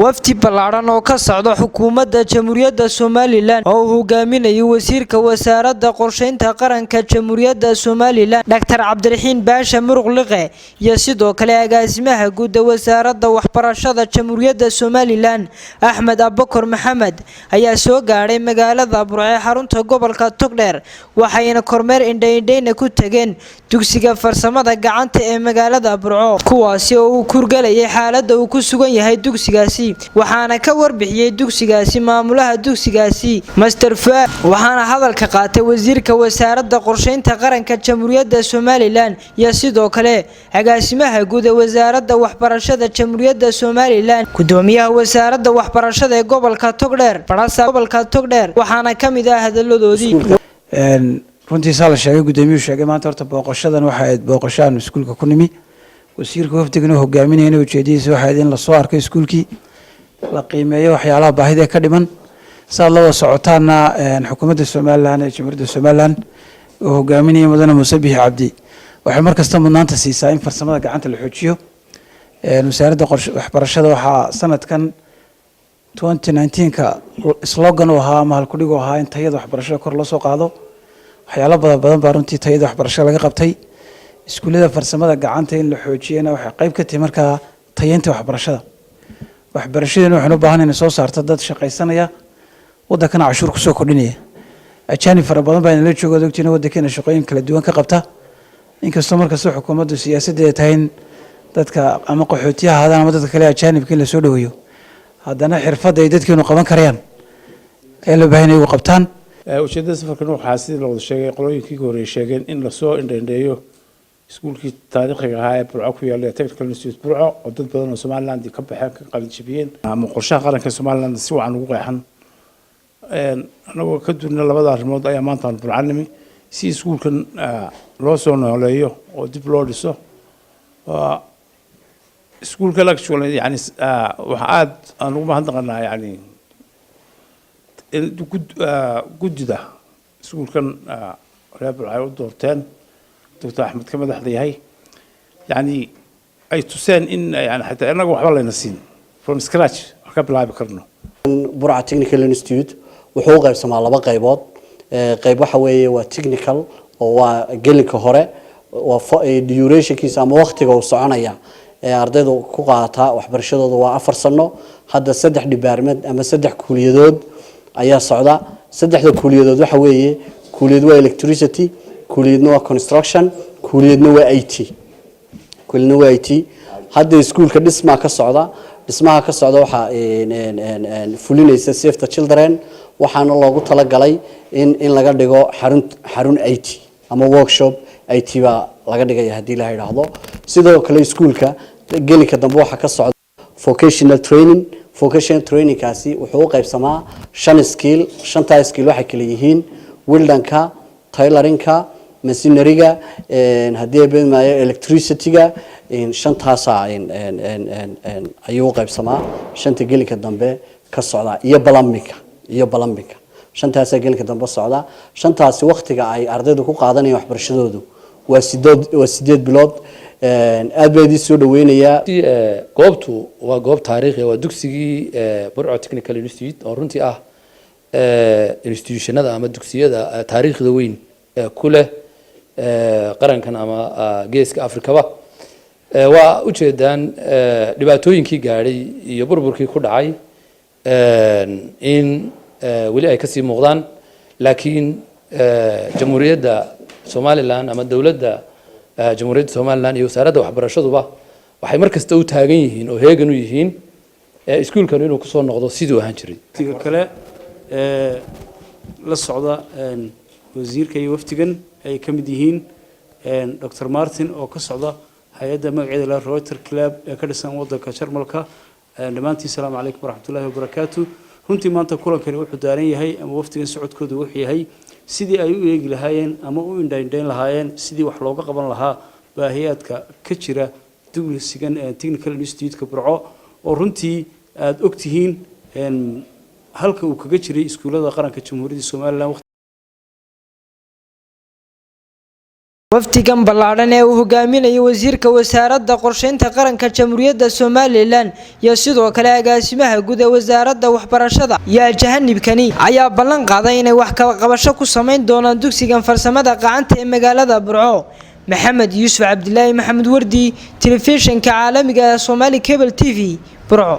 wafdi ballaaran oo ka socda xukuumadda Jamhuuriyadda Somaliland oo uu hogaaminayo wasiirka wasaaradda qorsheynta qaranka Jamhuuriyadda Somaliland Dr. Cabdiraxiin Baasha Muruqliqe iyo sidoo kale agaasimaha guud ee wasaaradda waxbarashada Jamhuuriyadda Somaliland Axmed Abubakar Maxamed ayaa soo gaaray magaalada Burco ee xarunta gobolka Togdheer waxayna kormeer indhaydhayna ku tageen dugsiga farsamada gacanta ee magaalada Burco kuwaasi oo uu kurgalayay xaaladda uu ku sugan yahay dugsigaasi waxaana ka warbixiyay dugsigaasi maamulaha dugsigaasi Master Fa waxaana hadalka qaatay wasiirka wasaaradda qorsheynta qaranka Jamhuuriyadda Somaliland iyo sidoo kale agaasimaha guud ee wasaaradda waxbarashada Jamhuuriyadda Somaliland gudoomiyaha wasaaradda waxbarashada ee gobolka Togdheer barasa gobolka Togdheer waxaana kamid ah hadaladoodii runtii sala sheegay gudoomiyuhu sheegay maanta horta booqashadan waxa ay booqashaan iskuulka ku nimi wasiirka wafdigana hogaaminayna ujeedadiisa waxa ay in la soo arkay iskuulkii la qiimeeyo waxyaalaha baahida ka dhiman saad la socotaana xukuumadda Somaliland ee Jamhuuriyadda Somaliland oo hogaaminaya mudane Muuse Biixi Cabdi waxay markasta mudnaanta siisaa in farsamada gacanta la xoojiyo wasaaradda waxbarashada waxa sanadkan 2019ka slogan oo ahaa ama halku dhigo ahaa in tayada waxbarashada kor loo soo qaado waxyaalo badan baa runtii tayada waxbarashada laga qabtay iskuulada farsamada gacanta in la xoojiyana waxa qayb ka tahay marka tayeynta waxbarashada waxbarashadana waxaan u baahanahay in soo saarto dad shaqaysanaya waddankana cashuur ku soo kordhinaya ajaanib fara badan baa la joogo dadkina waddankeena shaqooyin kala duwan ka qabta inkastoo markasta xukuumaddu siyaasadda ay tahay dadka ama qaxootiyaha hadana ama dadka kale ajaanibka la soo dhaweeyo haddana xirfadda ay dadkeenu qaban karayaan ee la baahan yahay qabtaan ujeedada safarkan waxaa sidii loo sheegay qolooyinkii hore sheegeen in la soo indheeyo iskuulkii taariikhiga ahaa ee Burco ku yaallay Technical Institute Burco oo dad badan oo Somaliland ka baxeen ka qalin jabiyeen ama qorshaha qaranka Somaliland si wacan ugu qeexan anagoo ka duulna labada arrimood ayaa maanta Burcanimi si iskuulkan loo soo nooleeyo oo dib loo dhiso iskuulka actually yani waxa aad aan ugu mahadnaqaynaa yani gudida iskuulkan reer Burco ay u doorteen دكتور أحمد كم ده حديه يعني أي تسان إن يعني حتى أنا جو حوالي نسين from scratch قبل هاي بكرنا برعة technical institute وحقوق يسمى الله بقيبات قيبة حوي وtechnical وقلنا كهراء duration كيس أم وقت جو صعنا يا أردو كقاطع وحبرشة ده وعفر صنّا هذا سدح department أما سدح كليات أيها صعدة سدح كليات حوي كليات electricity كلية construction كلية IT كلية IT هذا السكول كدسمة كصعدة دسمة كصعدة وح فلين يسافر children وحنا الله قلت لك علي إن لقد جا حرون IT أما workshop IT لقد جا يهدي له هذا سيدا كل سكول كجيني كدموها كصعدة vocational training كاسي وحقوق يسمى شن skill واحد كليهين ويلدان كا tailoring كا machinery-ga hadii been ma electricity-ga shantaas ayuu qaybsamaa shanta gelinka dambe ka socda iyo plumbing shantaas gelinka dambe socda shantaas waqtiga ay ardaydu ku qaadanayaan waxbarashadoodu waa 8 bilood aad bay idin soo dhaweynaya goobtu waa goob taariikhi waa dugsigii Burco Technical Institute oo runtii ah institutionada ama dugsiyada taariikhda weyn ku leh qarankan ama geeska Afrikaba waa u jeedaan dhibaatooyinkii gaaray iyo burburkii ku dhacay in wali ay ka sii muuqdaan laakiin jamhuuriyadda Somaliland ama dawladda jamhuuriyadda Somaliland iyo wasaaradda waxbarashaduba waxay markasta u taagan yihiin oo heegan u yihiin iskuulkan inuu ku soo noqdo sidoo ahaan jiray tiga kale la socda wasiirka iyo waftigan ay kamid yihiin Dr. Martin oo ka socda hay'adda magaceeda la Rotary Club ee ka dhisan waddanka Jarmalka dhamaantii salaamu calaykum waraxmatullaahi wabarakaatuh runtii maanta kulankani wuxuu daaran yahay ama waftigan socodkoodu wuxuu yahay sidii ay u eegi lahaayeen ama u indhayn lahaayeen sidii wax looga qaban lahaa baahiyaadka ka jira dugsigan Technical Institute-ka Burco oo runtii aad ogtihiin halka uu kaga jiray iskuulada qaranka Jamhuuriyadda Somaliland wafdigan ballaaran ee uu hogaaminayo wasiirka wasaaradda qorsheynta qaranka jamhuuriyadda Somaliland iyo sidoo kale agaasimaha guud ee wasaaradda waxbarashada iyo jahanibkani ayaa ballan qaaday inay wax ka qabasho ku sameyn doonaan dugsigan farsamada gacanta ee magaalada Burco. Maxamed Yuusuf Cabdilaahi Maxamed Wardi, telefishinka caalamiga ee Somali Cable TV, Burco.